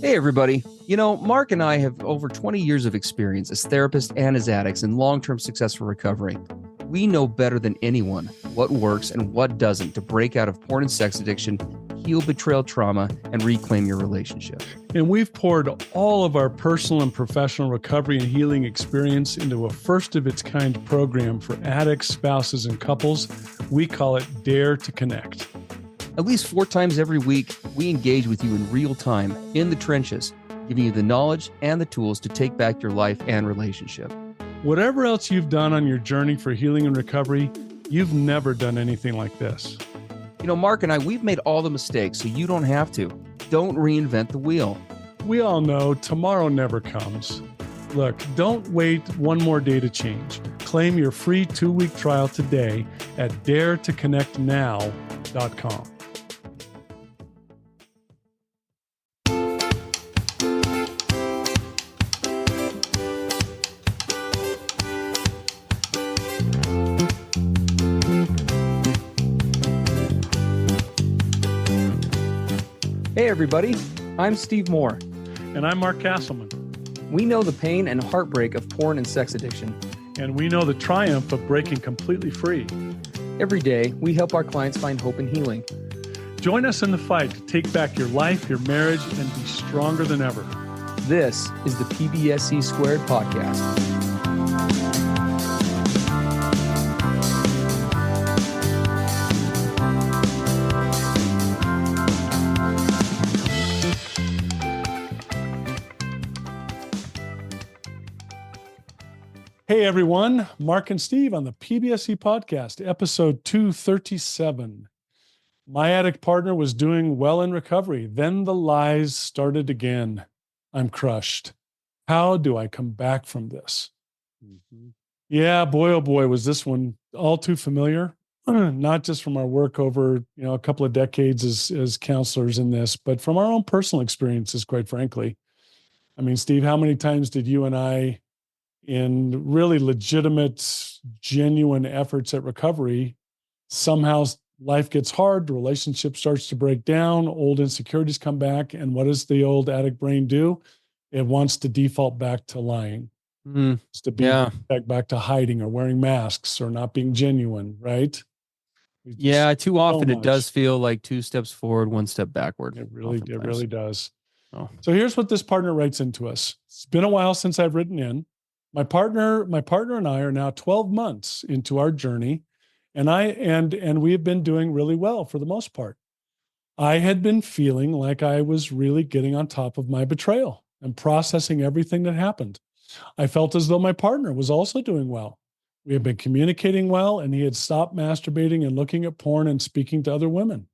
Hey, everybody. Mark and I have over 20 years of experience as therapists and as addicts in long term successful recovery. We know better than anyone what works and what doesn't to break out of porn and sex addiction, heal betrayal trauma, and reclaim your relationship. And we've poured all of our personal and professional recovery and healing experience into a first of its kind program for addicts, spouses, and couples. We call it Dare to Connect. At least 4 times every week, we engage with you in real time, in the trenches, giving you the knowledge and the tools to take back your life and relationship. Whatever else you've done on your journey for healing and recovery, you've never done anything like this. Mark and I, we've made all the mistakes, so you don't have to. Don't reinvent the wheel. We all know tomorrow never comes. Look, don't wait one more day to change. Claim your free 2-week trial today at daretoconnectnow.com. Hey everybody, I'm Steve Moore. And I'm Mark Castleman. We know the pain and heartbreak of porn and sex addiction. And we know the triumph of breaking completely free. Every day, we help our clients find hope and healing. Join us in the fight to take back your life, your marriage, and be stronger than ever. This is the PBSE Squared podcast. Hey everyone, Mark and Steve on the PBSE podcast, episode 237. My addict partner was doing well in recovery. Then the lies started again. I'm crushed. How do I come back from this? Yeah, boy, oh boy, was this one all too familiar. Not just from our work over, a couple of decades as counselors in this, but from our own personal experiences, quite frankly. I mean, Steve, how many times did you and I, in really legitimate, genuine efforts at recovery, somehow life gets hard, the relationship starts to break down, old insecurities come back, and what does the old addict brain do? It wants to default back to lying. It's to be back to hiding or wearing masks or not being genuine, right? Yeah, too often it does feel like 2 steps forward, 1 step backward. It really does. Oh. So here's what this partner writes into us. It's been a while since I've written in. My partner and I are now 12 months into our journey, and we have been doing really well for the most part. I had been feeling like I was really getting on top of my betrayal and processing everything that happened. I felt as though my partner was also doing well. We had been communicating well, and he had stopped masturbating and looking at porn and speaking to other women.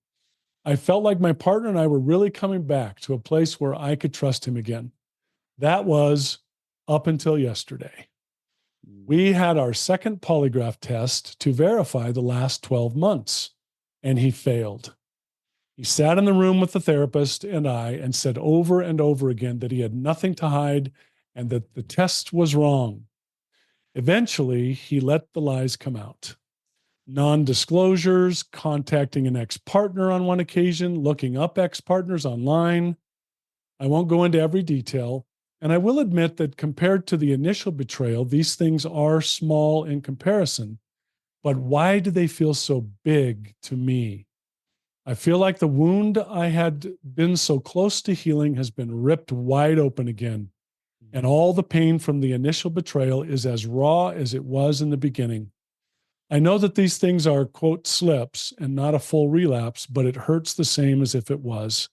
I felt like my partner and I were really coming back to a place where I could trust him again. That was up until yesterday. We had our second polygraph test to verify the last 12 months, and he failed. He sat in the room with the therapist and I and said over and over again that he had nothing to hide and that the test was wrong. Eventually, he let the lies come out. Non-disclosures, contacting an ex-partner on one occasion, looking up ex-partners online. I won't go into every detail. And I will admit that compared to the initial betrayal, these things are small in comparison. But why do they feel so big to me? I feel like the wound I had been so close to healing has been ripped wide open again. And all the pain from the initial betrayal is as raw as it was in the beginning. I know that these things are, quote, slips and not a full relapse, but it hurts the same as if it was.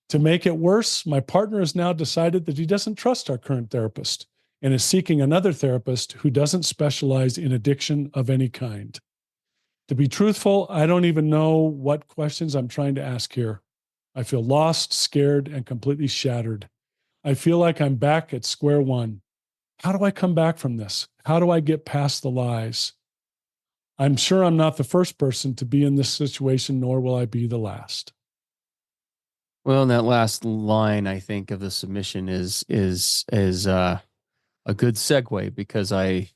To make it worse, my partner has now decided that he doesn't trust our current therapist and is seeking another therapist who doesn't specialize in addiction of any kind. To be truthful, I don't even know what questions I'm trying to ask here. I feel lost, scared, and completely shattered. I feel like I'm back at square one. How do I come back from this? How do I get past the lies? I'm sure I'm not the first person to be in this situation, nor will I be the last. Well, and that last line, I think, of the submission is a good segue because I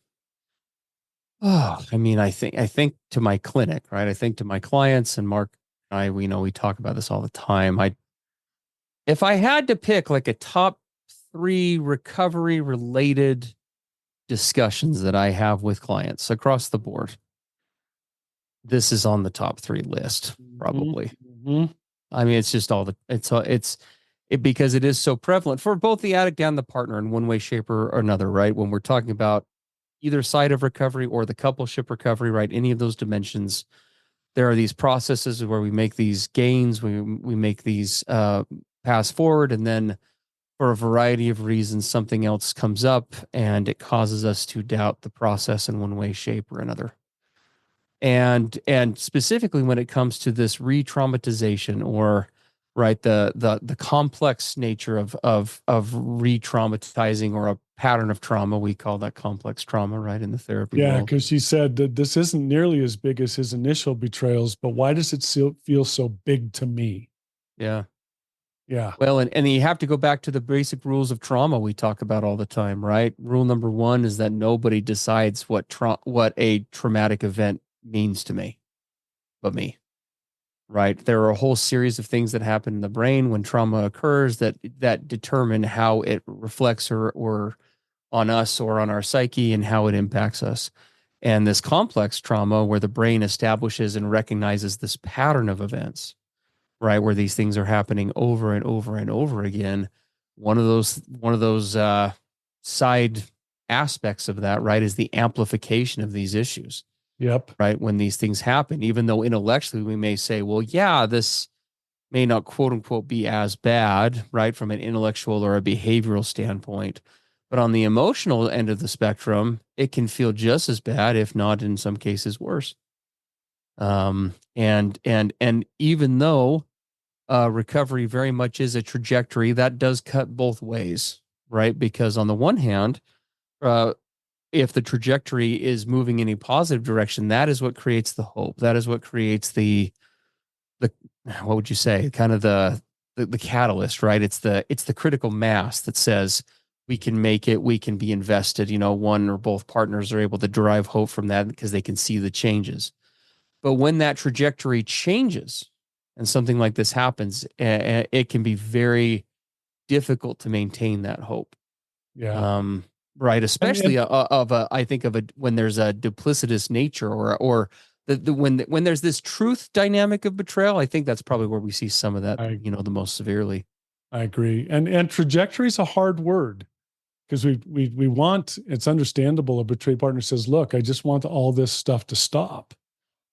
think to my clinic, right? I think to my clients, and Mark and I, we talk about this all the time. If I had to pick like a top 3 recovery related discussions that I have with clients across the board, this is on the top 3 list, probably. Mm-hmm. I mean, it's just because it is so prevalent for both the addict and the partner in one way, shape, or another, right? When we're talking about either side of recovery or the coupleship recovery, right? Any of those dimensions, there are these processes where we make these gains, we make these pass forward, and then for a variety of reasons, something else comes up and it causes us to doubt the process in one way, shape, or another. And specifically when it comes to this re-traumatization, or right, the complex nature of re-traumatizing, or a pattern of trauma, we call that complex trauma, right, in the therapy Yeah, world. because she said that this isn't nearly as big as his initial betrayals, but why does it still feel so big to me? Yeah. Yeah. Well, and you have to go back to the basic rules of trauma we talk about all the time, right? Rule number 1 is that nobody decides what a traumatic event means to me, but me, right? There are a whole series of things that happen in the brain when trauma occurs that determine how it reflects or on us or on our psyche and how it impacts us. And this complex trauma, where the brain establishes and recognizes this pattern of events, right, where these things are happening over and over and over again. One of those side aspects of that, right, is the amplification of these issues. Yep. Right, when these things happen, even though intellectually we may say, well, yeah, this may not quote unquote be as bad, right, from an intellectual or a behavioral standpoint, but on the emotional end of the spectrum, it can feel just as bad, if not in some cases worse. And even though recovery very much is a trajectory, that does cut both ways, right? Because on the one hand, uh, if the trajectory is moving in a positive direction, that is what creates the hope. That is what creates the what would you say, kind of the catalyst, right? It's the critical mass that says we can make it, we can be invested. One or both partners are able to derive hope from that because they can see the changes. But when that trajectory changes and something like this happens, it can be very difficult to maintain that hope. Yeah. Right. And, Especially I think of when there's a duplicitous nature, or when there's this truth dynamic of betrayal. I think that's probably where we see some of that, the most severely. I agree. And trajectory is a hard word, because we want, it's understandable. A betrayed partner says, look, I just want all this stuff to stop.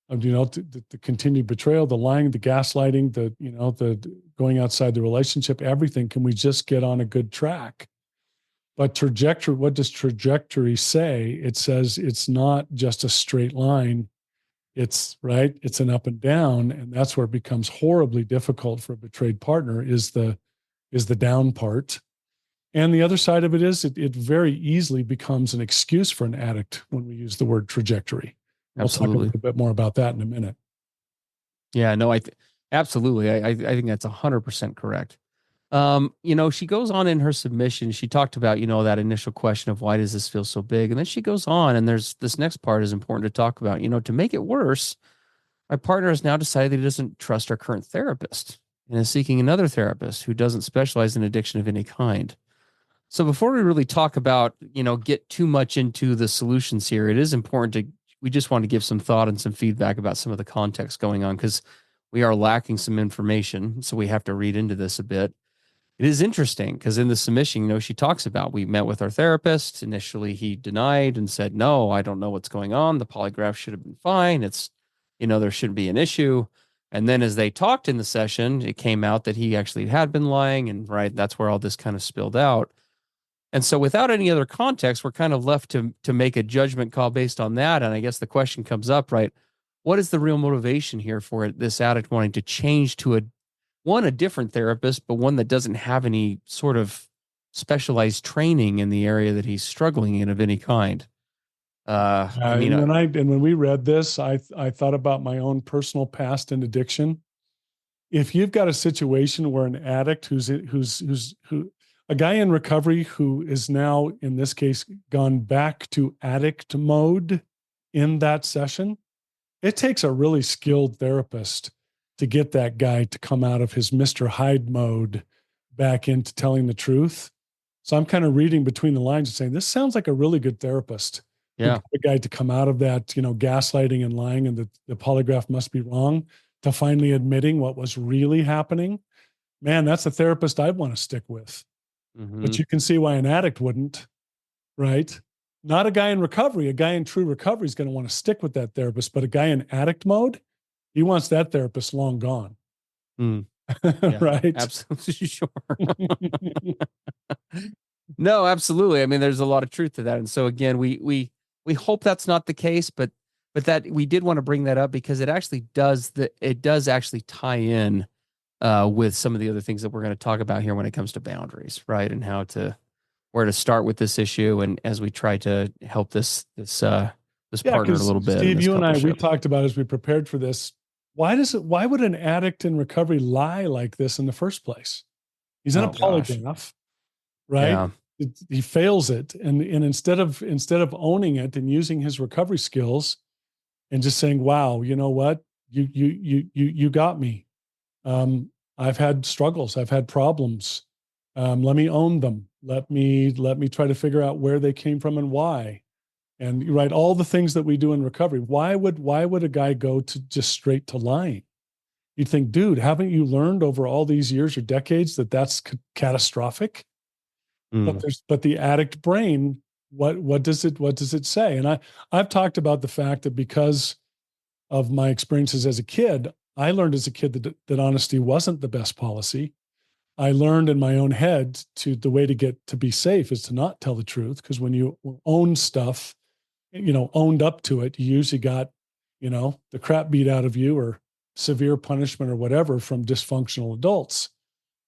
The continued betrayal, the lying, the gaslighting, the going outside the relationship, everything. Can we just get on a good track? But trajectory, what does trajectory say? It says it's not just a straight line. It's right. It's an up and down. And that's where it becomes horribly difficult for a betrayed partner, is the down part. And the other side of it is it very easily becomes an excuse for an addict when we use the word trajectory. We'll talk a Absolutely. little bit more about that in a minute. Yeah, no, absolutely. I think that's 100% correct. She goes on in her submission. She talked about, that initial question of why does this feel so big? And then she goes on, and there's this next part is important to talk about. To make it worse, my partner has now decided that he doesn't trust our current therapist and is seeking another therapist who doesn't specialize in addiction of any kind. So before we really talk about, get too much into the solutions here, it is important we just want to give some thought and some feedback about some of the context going on, because we are lacking some information. So we have to read into this a bit. It is interesting because in the submission, she talks about, we met with our therapist. Initially, he denied and said, no, I don't know what's going on. The polygraph should have been fine. There shouldn't be an issue. And then as they talked in the session, it came out that he actually had been lying. And right, that's where all this kind of spilled out. And so without any other context, we're kind of left to make a judgment call based on that. And I guess the question comes up, right? What is the real motivation here for this addict wanting to change to a different therapist, but one that doesn't have any sort of specialized training in the area that he's struggling in of any kind? When we read this, I thought about my own personal past in addiction. If you've got a situation where an addict who a guy in recovery who is now, in this case, gone back to addict mode in that session, it takes a really skilled therapist to get that guy to come out of his Mr. Hyde mode back into telling the truth. So I'm kind of reading between the lines and saying, this sounds like a really good therapist. Yeah. The guy to come out of that, gaslighting and lying and the polygraph must be wrong, to finally admitting what was really happening. Man, that's a therapist I'd want to stick with. Mm-hmm. But you can see why an addict wouldn't, right? Not a guy in recovery. A guy in true recovery is going to want to stick with that therapist, but a guy in addict mode, he wants that therapist long gone. Mm. Yeah, right? Absolutely. Sure. No, absolutely. I mean, there's a lot of truth to that. And so again, we hope that's not the case, but that we did want to bring that up because it actually does actually tie in with some of the other things that we're going to talk about here when it comes to boundaries, right? And where to start with this issue. And as we try to help this partner a little bit. Steve, you and I, we talked about as we prepared for this, why would an addict in recovery lie like this in the first place? He's in a polygraph, right? Yeah. He fails it. And instead of owning it and using his recovery skills and just saying, wow, you know what? You got me. I've had struggles. I've had problems. Let me own them. Let me try to figure out where they came from and why. And right, all the things that we do in recovery. Why would a guy go to just straight to lying? You'd think, dude, haven't you learned over all these years or decades that that's catastrophic? But the addict brain, what does it say? And I've talked about the fact that because of my experiences as a kid, I learned as a kid that honesty wasn't the best policy. I learned in my own head the way to get to be safe is to not tell the truth, because when you own stuff, owned up to it, you usually got, the crap beat out of you or severe punishment or whatever from dysfunctional adults.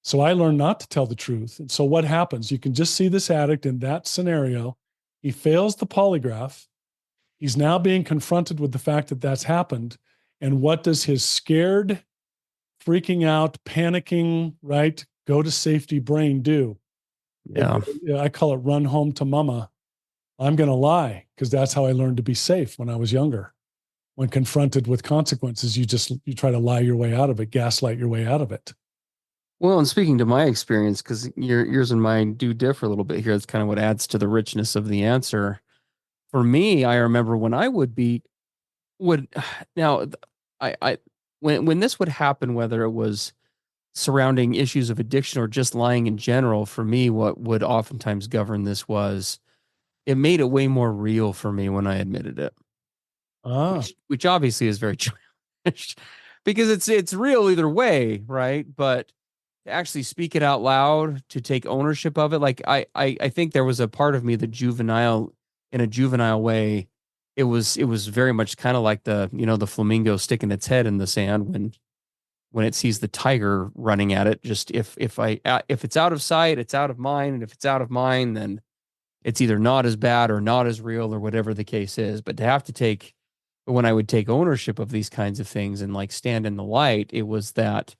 So I learned not to tell the truth. And so what happens? You can just see this addict in that scenario. He fails the polygraph. He's now being confronted with the fact that that's happened. And what does his scared, freaking out, panicking, right, go to safety brain do? Yeah. I call it run home to mama. I'm going to lie, because that's how I learned to be safe when I was younger. When confronted with consequences, you try to lie your way out of it, gaslight your way out of it. Well, and speaking to my experience, because yours and mine do differ a little bit here, that's kind of what adds to the richness of the answer. For me, I remember when I when this would happen, whether it was surrounding issues of addiction or just lying in general, for me, what would oftentimes govern this was it made it way more real for me when I admitted it. Which obviously is very childish because it's real either way, right? But to actually speak it out loud, to take ownership of it, like I think there was a part of me that in a juvenile way, it was very much kind of like the flamingo sticking its head in the sand when it sees the tiger running at it. Just if it's out of sight, it's out of mind, and if it's out of mind, then it's either not as bad or not as real or whatever the case is. But when I would take ownership of these kinds of things and like stand in the light, it was that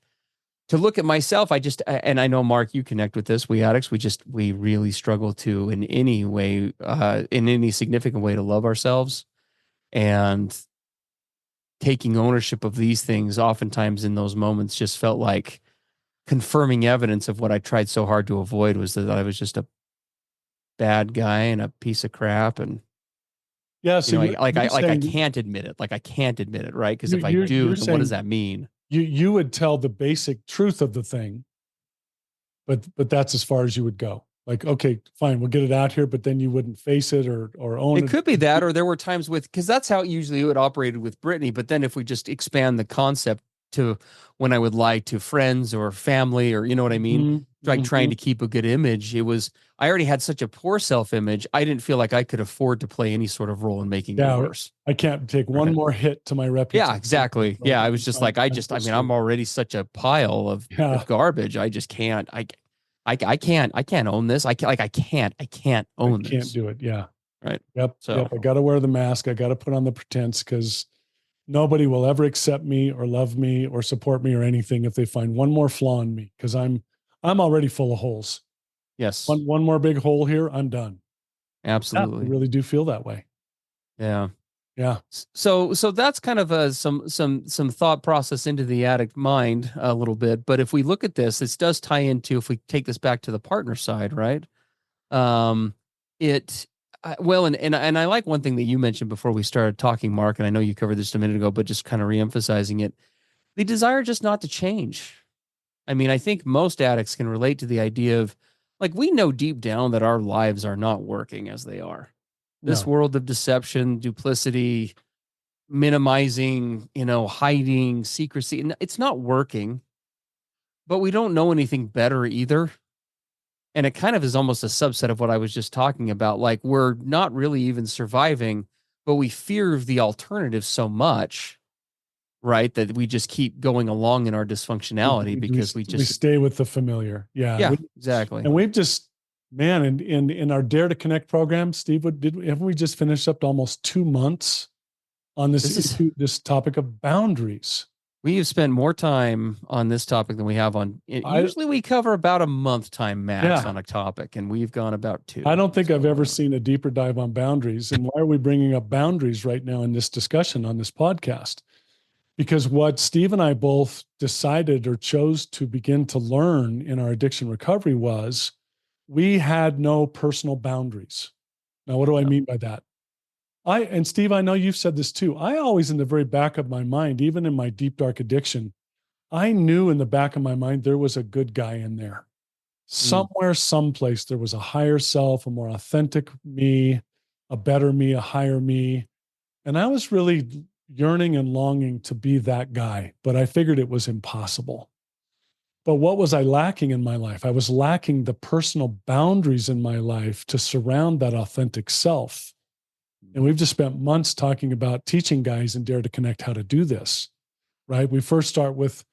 to look at myself, and I know, Mark, you connect with this. We addicts, we really struggle to in any way, in any significant way, to love ourselves, and taking ownership of these things oftentimes in those moments just felt like confirming evidence of what I tried so hard to avoid, was that I was just a bad guy and a piece of crap. And yeah, so I can't admit it. Like I can't admit it, right? Because if I do, then what does that mean? You would tell the basic truth of the thing, but that's as far as you would go. Like, okay, fine, we'll get it out here, but then you wouldn't face it or own it. It could be that, or there were times because that's how usually it operated with Brittany. But then if we just expand the concept to when I would lie to friends or family, or you know what I mean, like trying to keep a good image, I already had such a poor self-image. I didn't feel like I could afford to play any sort of role in making it worse. I can't take one more hit to my reputation. Yeah, exactly. Yeah, I was just like, I'm already such a pile of garbage. I just can't. I can't own this. I can't own this. I can't do it. Yeah. Right. Yep. I got to wear the mask. I got to put on the pretense, because nobody will ever accept me or love me or support me or anything if they find one more flaw in me, because I'm already full of holes. Yes. One more big hole here, I'm done. Absolutely. I really do feel that way. Yeah. Yeah. So that's kind of some thought process into the addict mind a little bit. But if we look at this does tie into, if we take this back to the partner side, right? Um, it well, and I like one thing that you mentioned before we started talking, Mark, and I know you covered this a minute ago, but just kind of reemphasizing it, the desire just not to change. I mean, I think most addicts can relate to the idea of, like, we know deep down that our lives are not working as they are. This No. world of deception, duplicity, minimizing, hiding, secrecy, and it's not working, but we don't know anything better either. And it kind of is almost a subset of what I was just talking about. Like, we're not really even surviving, but we fear the alternative so much, right? That we just keep going along in our dysfunctionality because we We just, stay with the familiar. Yeah. yeah, exactly. And we've just, man, in our Dare to Connect program, Steve, haven't we just finished up to almost 2 months on this topic of boundaries? We have spent more time on this topic than we have on it. Usually we cover about a month time max on a topic, and we've gone about 2. I don't think I've ever seen a deeper dive on boundaries. And why are we bringing up boundaries right now in this discussion on this podcast? Because what Steve and I both decided or chose to begin to learn in our addiction recovery was we had no personal boundaries. Now, what do I mean by that? And Steve, I know you've said this too. I always, in the very back of my mind, even in my deep, dark addiction, I knew in the back of my mind there was a good guy in there. Somewhere, someplace, there was a higher self, a more authentic me, a better me, a higher me. And I was really yearning and longing to be that guy, but I figured it was impossible. But what was I lacking in my life? I was lacking the personal boundaries in my life to surround that authentic self. And we've just spent months talking about teaching guys in Dare to Connect how to do this, right? We first start with,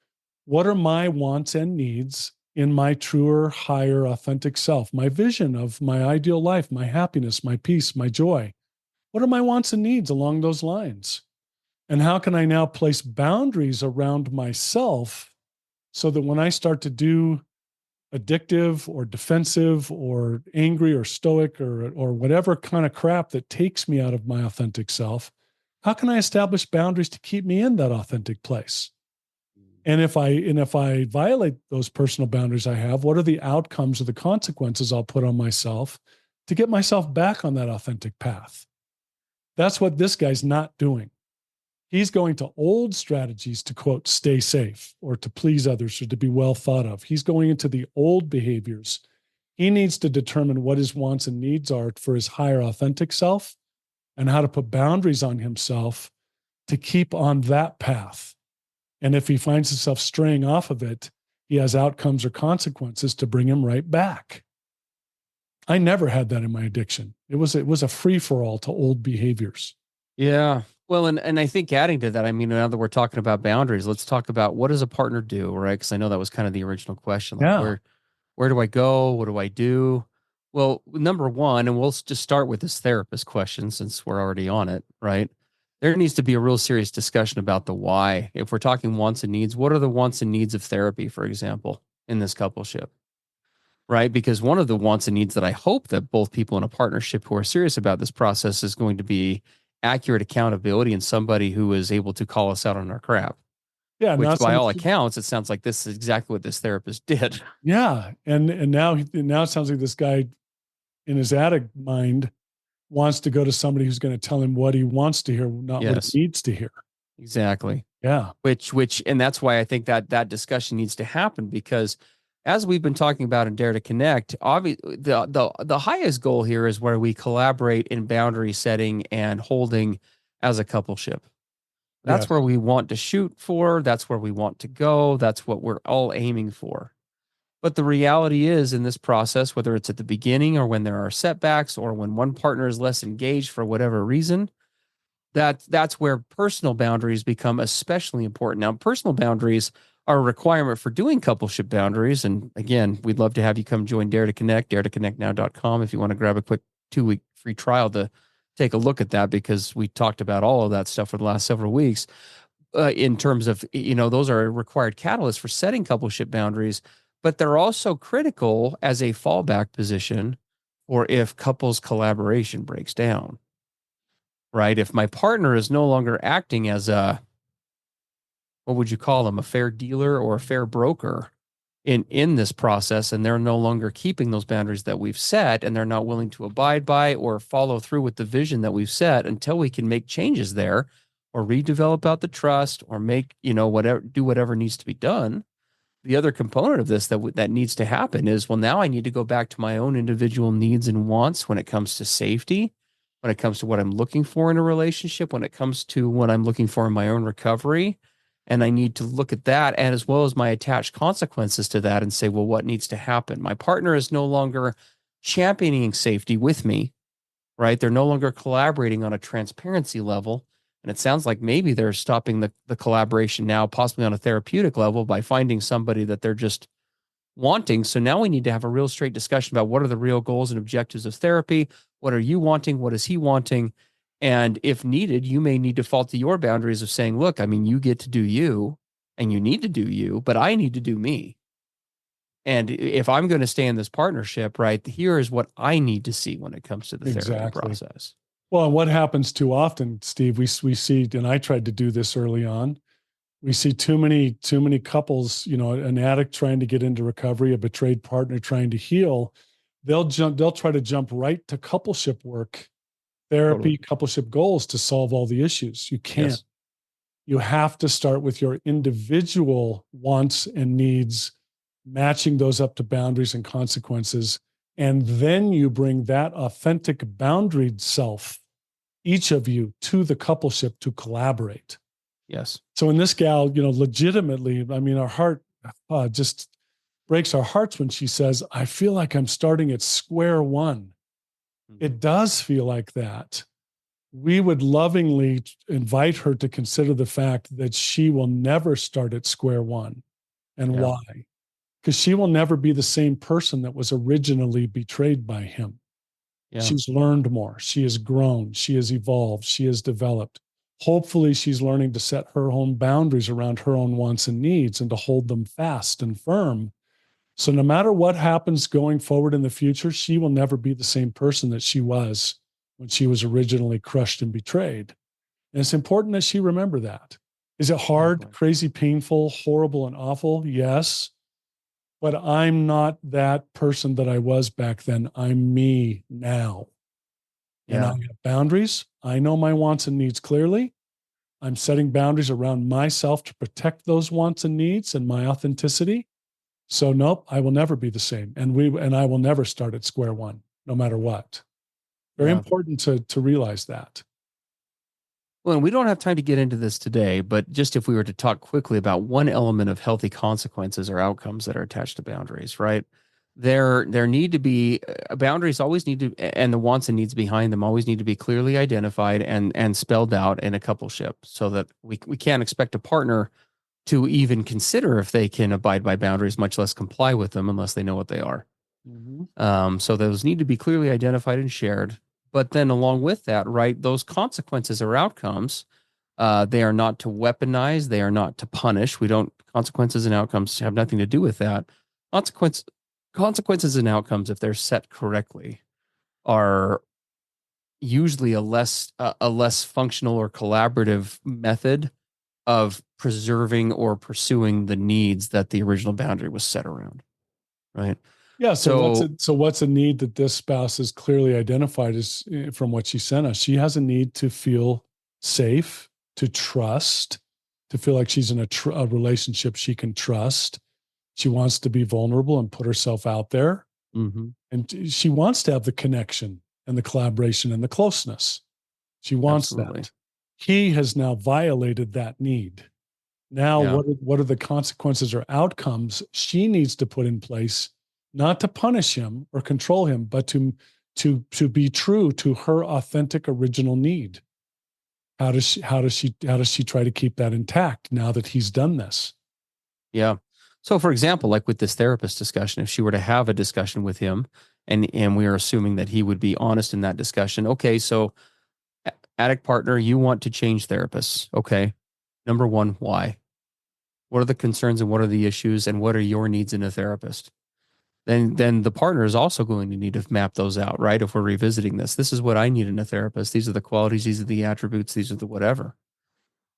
what are my wants and needs in my truer, higher, authentic self, my vision of my ideal life, my happiness, my peace, my joy? What are my wants and needs along those lines? And how can I now place boundaries around myself so that when I start to do addictive or defensive or angry or stoic or whatever kind of crap that takes me out of my authentic self, how can I establish boundaries to keep me in that authentic place? And if I violate those personal boundaries I have, what are the outcomes or the consequences I'll put on myself to get myself back on that authentic path? That's what this guy's not doing. He's going to old strategies to, quote, stay safe or to please others or to be well thought of. He's going into the old behaviors. He needs to determine what his wants and needs are for his higher authentic self and how to put boundaries on himself to keep on that path. And if he finds himself straying off of it, he has outcomes or consequences to bring him right back. I never had that in my addiction. It was a free for all to old behaviors. Yeah. Well, and I think adding to that, I mean, now that we're talking about boundaries, let's talk about, what does a partner do, right? Because I know that was kind of the original question. Like, Yeah. where do I go? What do I do? Well, number one, and we'll just start with this therapist question since we're already on it, right? There needs to be a real serious discussion about the why. If we're talking wants and needs, what are the wants and needs of therapy, for example, in this coupleship? Right? Because one of the wants and needs that I hope that both people in a partnership who are serious about this process is going to be accurate accountability and somebody who is able to call us out on our crap. Yeah. Which, by all accounts, it sounds like this is exactly what this therapist did. Yeah. And now it sounds like this guy in his addict mind wants to go to somebody who's going to tell him what he wants to hear, not what he needs to hear. Exactly. Yeah. And that's why I think that discussion needs to happen, because as we've been talking about in Dare to Connect, obviously the highest goal here is where we collaborate in boundary setting and holding as a coupleship. That's where we want to shoot for. That's where we want to go. That's what we're all aiming for. But the reality is, in this process, whether it's at the beginning or when there are setbacks or when one partner is less engaged for whatever reason, that's where personal boundaries become especially important. Now, personal boundaries are a requirement for doing coupleship boundaries. And again, we'd love to have you come join Dare to Connect, daretoconnectnow.com, if you want to grab a quick 2-week free trial to take a look at that, because we talked about all of that stuff for the last several weeks in terms of, those are required catalysts for setting coupleship boundaries, but they're also critical as a fallback position or if couples collaboration breaks down. right? If my partner is no longer acting as what would you call them, a fair dealer or a fair broker in this process, and they're no longer keeping those boundaries that we've set, and they're not willing to abide by or follow through with the vision that we've set until we can make changes there or redevelop out the trust or make, whatever needs to be done. The other component of this that needs to happen is, well, now I need to go back to my own individual needs and wants when it comes to safety, when it comes to what I'm looking for in a relationship, when it comes to what I'm looking for in my own recovery. And I need to look at that, and as well as my attached consequences to that, and say, well, what needs to happen? My partner is no longer championing safety with me, right? They're no longer collaborating on a transparency level. And it sounds like maybe they're stopping the collaboration now, possibly on a therapeutic level, by finding somebody that they're just wanting. So now we need to have a real straight discussion about what are the real goals and objectives of therapy. What are you wanting? What is he wanting? And if needed, you may need to fall to your boundaries of saying, look, I mean, you get to do you and you need to do you, but I need to do me. And if I'm going to stay in this partnership, right, here is what I need to see when it comes to the therapy process. Well, and what happens too often, Steve, we see, and I tried to do this early on. We see too many couples, an addict trying to get into recovery, a betrayed partner trying to heal. They'll try to jump right to coupleship work, therapy, coupleship goals to solve all the issues. You can't. Yes. You have to start with your individual wants and needs, matching those up to boundaries and consequences. And then you bring that authentic boundaried self, each of you, to the coupleship to collaborate. Yes. So in this gal, legitimately, I mean, our heart just breaks our hearts when she says, I feel like I'm starting at square one. Mm-hmm. It does feel like that. We would lovingly invite her to consider the fact that she will never start at square one. And why? Because she will never be the same person that was originally betrayed by him. Yeah. She's learned more. She has grown. She has evolved. She has developed. Hopefully, she's learning to set her own boundaries around her own wants and needs and to hold them fast and firm. So no matter what happens going forward in the future, she will never be the same person that she was when she was originally crushed and betrayed. And it's important that she remember that. Is it hard, crazy, painful, horrible, and awful? Yes. But I'm not that person that I was back then. I'm me now. And I have boundaries. I know my wants and needs clearly. I'm setting boundaries around myself to protect those wants and needs and my authenticity. So nope, I will never be the same. And I will never start at square one, no matter what. Very important to realize that. Well, and we don't have time to get into this today, but just if we were to talk quickly about one element of healthy consequences or outcomes that are attached to boundaries, right? There need to be boundaries always need to, and the wants and needs behind them always need to be clearly identified and spelled out in a coupleship, so that we can't expect a partner to even consider if they can abide by boundaries, much less comply with them, unless they know what they are. Mm-hmm. So those need to be clearly identified and shared. But then along with that, right, those consequences or outcomes, they are not to weaponize. They are not to punish. Consequences and outcomes have nothing to do with that. Consequences and outcomes, if they're set correctly, are usually a less functional or collaborative method of preserving or pursuing the needs that the original boundary was set around. Right. Yeah. So what's a need that this spouse is clearly identified as, from what she sent us? She has a need to feel safe, to trust, to feel like she's in a relationship she can trust. She wants to be vulnerable and put herself out there. Mm-hmm. And she wants to have the connection and the collaboration and the closeness. She wants that. He has now violated that need. Now, what are the consequences or outcomes she needs to put in place, not to punish him or control him, but to be true to her authentic original need? How does she try to keep that intact now that he's done this? Yeah. So, for example, like with this therapist discussion, if she were to have a discussion with him, and we are assuming that he would be honest in that discussion. Okay, so addict partner, you want to change therapists. Okay. Number one, why? What are the concerns and what are the issues and what are your needs in a therapist? then the partner is also going to need to map those out, right? If we're revisiting this is what I need in a therapist. These are the qualities, these are the attributes, these are the whatever,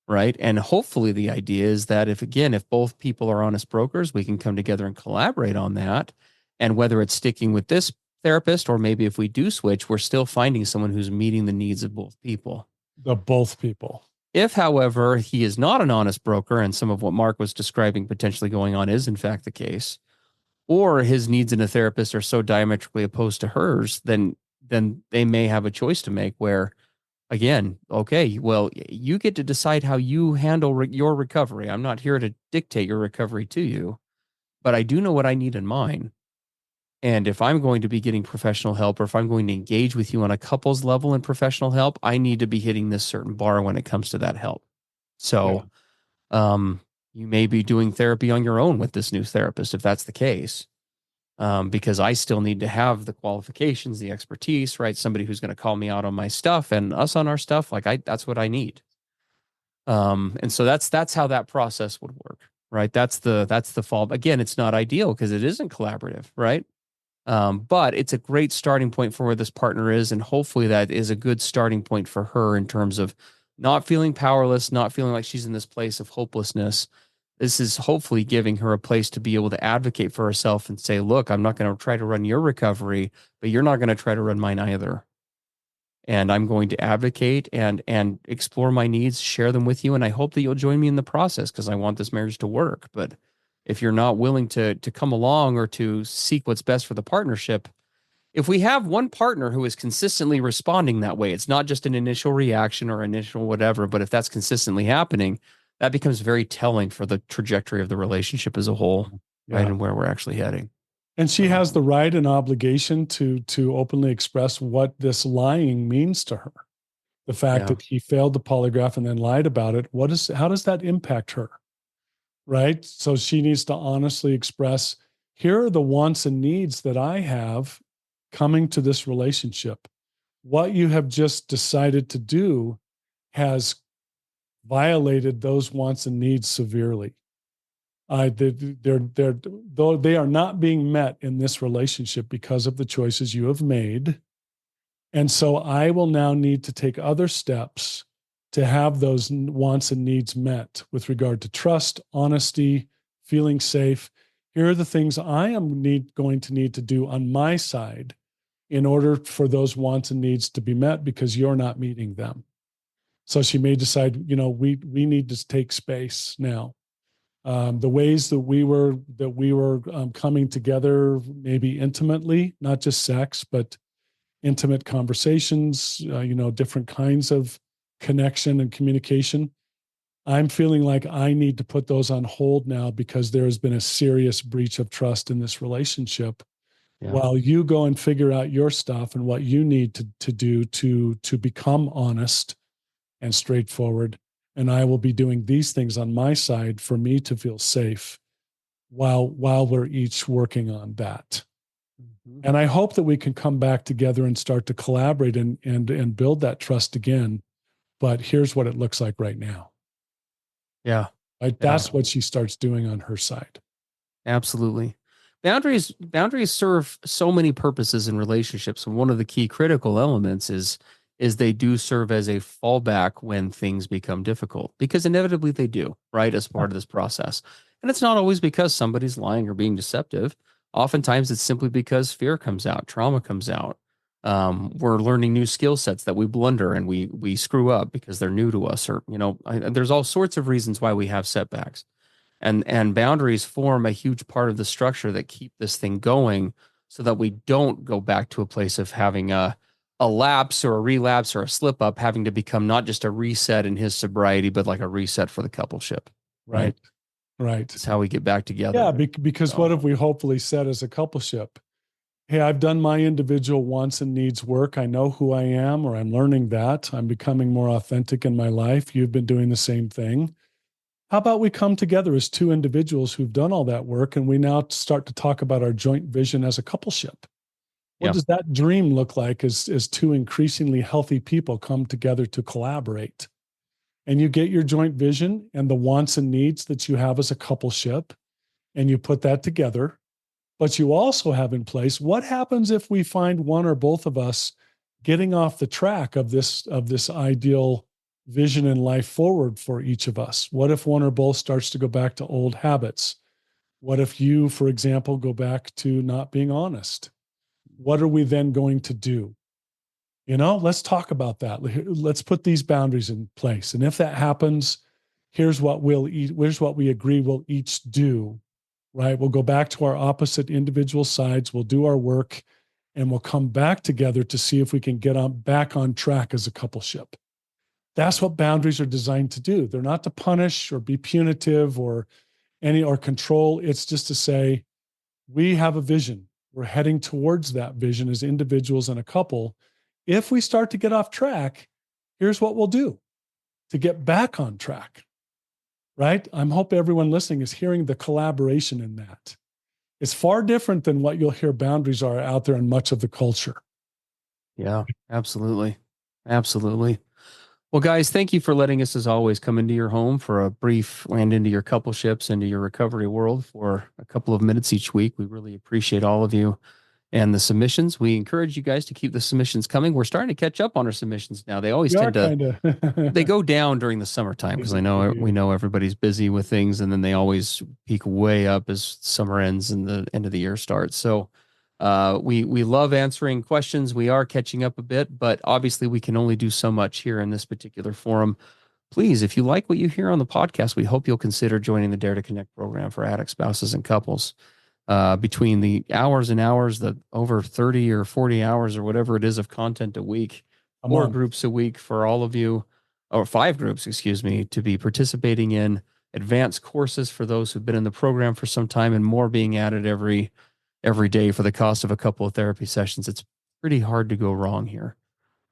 right? And hopefully the idea is that if both people are honest brokers, we can come together and collaborate on that. And whether it's sticking with this therapist or maybe if we do switch, we're still finding someone who's meeting the needs of both people. The both people. If, however, he is not an honest broker and some of what Mark was describing potentially going on is in fact the case, or his needs in a therapist are so diametrically opposed to hers, then they may have a choice to make where, again, okay, well, you get to decide how you handle your recovery. I'm not here to dictate your recovery to you, but I do know what I need in mine. And if I'm going to be getting professional help or if I'm going to engage with you on a couples level in professional help, I need to be hitting this certain bar when it comes to that help. So, you may be doing therapy on your own with this new therapist if that's the case. Because I still need to have the qualifications, the expertise, right? Somebody who's going to call me out on my stuff and us on our stuff. That's what I need. And so that's how that process would work, right? That's the fall. Again, it's not ideal because it isn't collaborative, right? But it's a great starting point for where this partner is. And hopefully that is a good starting point for her in terms of not feeling powerless, not feeling like she's in this place of hopelessness. This is hopefully giving her a place to be able to advocate for herself and say, look, I'm not going to try to run your recovery, but you're not going to try to run mine either. And I'm going to advocate and explore my needs, share them with you. And I hope that you'll join me in the process because I want this marriage to work. But if you're not willing to come along or to seek what's best for the partnership, if we have one partner who is consistently responding that way, it's not just an initial reaction or initial whatever, but if that's consistently happening, that becomes very telling for the trajectory of the relationship as a whole, right? And where we're actually heading. And she has the right and obligation to openly express what this lying means to her. The fact that he failed the polygraph and then lied about it. How does that impact her? Right? So she needs to honestly express, here are the wants and needs that I have coming to this relationship. What you have just decided to do has violated those wants and needs severely. Though they are not being met in this relationship because of the choices you have made. And so I will now need to take other steps to have those wants and needs met with regard to trust, honesty, feeling safe. Here are the things I am going to need to do on my side in order for those wants and needs to be met because you're not meeting them. So she may decide, we need to take space now. The ways that we were coming together, maybe intimately, not just sex, but intimate conversations, different kinds of connection and communication. I'm feeling like I need to put those on hold now because there has been a serious breach of trust in this relationship. While you go and figure out your stuff and what you need to do to become honest and straightforward. And I will be doing these things on my side for me to feel safe while we're each working on that. Mm-hmm. And I hope that we can come back together and start to collaborate and build that trust again. But here's what it looks like right now. Yeah. That's what she starts doing on her side. Absolutely. Boundaries serve so many purposes in relationships. And one of the key critical elements is they do serve as a fallback when things become difficult, because inevitably they do, right? As part of this process. And it's not always because somebody's lying or being deceptive. Oftentimes it's simply because fear comes out, trauma comes out. We're learning new skill sets that we blunder and we screw up because they're new to us, or, there's all sorts of reasons why we have setbacks. And boundaries form a huge part of the structure that keep this thing going so that we don't go back to a place of having a lapse or a relapse or a slip up, having to become not just a reset in his sobriety, but like a reset for the coupleship. Right. That's how we get back together. Yeah. Because what have we hopefully said as a coupleship? Hey, I've done my individual wants and needs work. I know who I am, or I'm learning that. I'm becoming more authentic in my life. You've been doing the same thing. How about we come together as two individuals who've done all that work, and we now start to talk about our joint vision as a coupleship? What does that dream look like as two increasingly healthy people come together to collaborate? And you get your joint vision and the wants and needs that you have as a coupleship, and you put that together. but you also have in place, what happens if we find one or both of us getting off the track of this ideal vision in life forward for each of us? What if one or both starts to go back to old habits? What if you, for example, go back to not being honest? What are we then going to do? Let's talk about that. Let's put these boundaries in place. And if that happens, here's what we agree we'll each do, right? We'll go back to our opposite individual sides. We'll do our work, and we'll come back together to see if we can get back on track as a coupleship. That's what boundaries are designed to do. They're not to punish or be punitive or control. It's just to say, we have a vision. We're heading towards that vision as individuals and a couple. If we start to get off track, here's what we'll do to get back on track, right? I hope everyone listening is hearing the collaboration in that. It's far different than what you'll hear boundaries are out there in much of the culture. Yeah, absolutely. Absolutely. Well, guys, thank you for letting us, as always, come into your home for a brief land into your coupleships, into your recovery world for a couple of minutes each week. We really appreciate all of you and the submissions. We encourage you guys to keep the submissions coming. We're starting to catch up on our submissions now. They always tend to, they go down during the summertime because we know everybody's busy with things, and then they always peak way up as summer ends and the end of the year starts. So we love answering questions. We are catching up a bit, but obviously we can only do so much here in this particular forum. Please, if you like what you hear on the podcast, we hope you'll consider joining the Dare to Connect program for addict spouses and couples. Between the hours and hours, the over 30 or 40 hours or whatever it is of content a week, 4 groups a week for all of you, or 5 groups, excuse me, to be participating in, advanced courses for those who've been in the program for some time, and more being added every day for the cost of a couple of therapy sessions. It's pretty hard to go wrong here.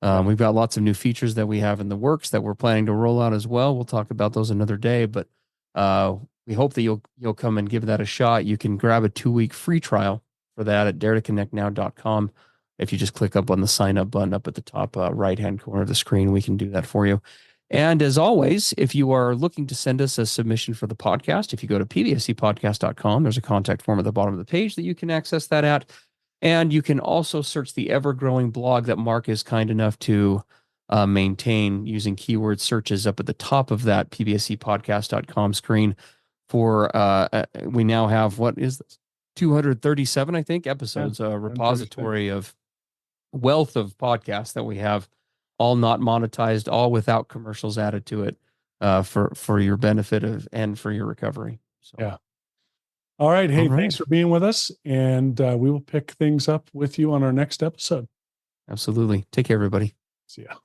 We've got lots of new features that we have in the works that we're planning to roll out as well. We'll talk about those another day, but we hope that you'll come and give that a shot. You can grab a 2-week free trial for that at daretoconnectnow.com. If you just click up on the sign up button up at the top right-hand corner of the screen, we can do that for you. And as always, if you are looking to send us a submission for the podcast, if you go to pbsepodcast.com, there's a contact form at the bottom of the page that you can access that at. And you can also search the ever-growing blog that Mark is kind enough to maintain using keyword searches up at the top of that pbsepodcast.com screen for, we now have, what is this? 237, I think, episodes, a repository of wealth of podcasts that we have, all not monetized, all without commercials added to it, for your benefit and for your recovery. So. Yeah. All right. Hey, thanks for being with us. And we will pick things up with you on our next episode. Absolutely. Take care, everybody. See ya.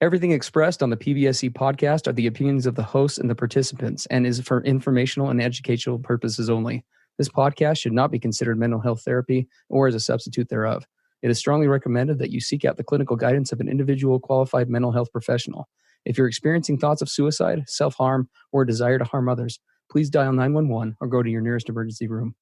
Everything expressed on the PBSE podcast are the opinions of the hosts and the participants and is for informational and educational purposes only. This podcast should not be considered mental health therapy or as a substitute thereof. It is strongly recommended that you seek out the clinical guidance of an individual qualified mental health professional. If you're experiencing thoughts of suicide, self-harm, or a desire to harm others, please dial 911 or go to your nearest emergency room.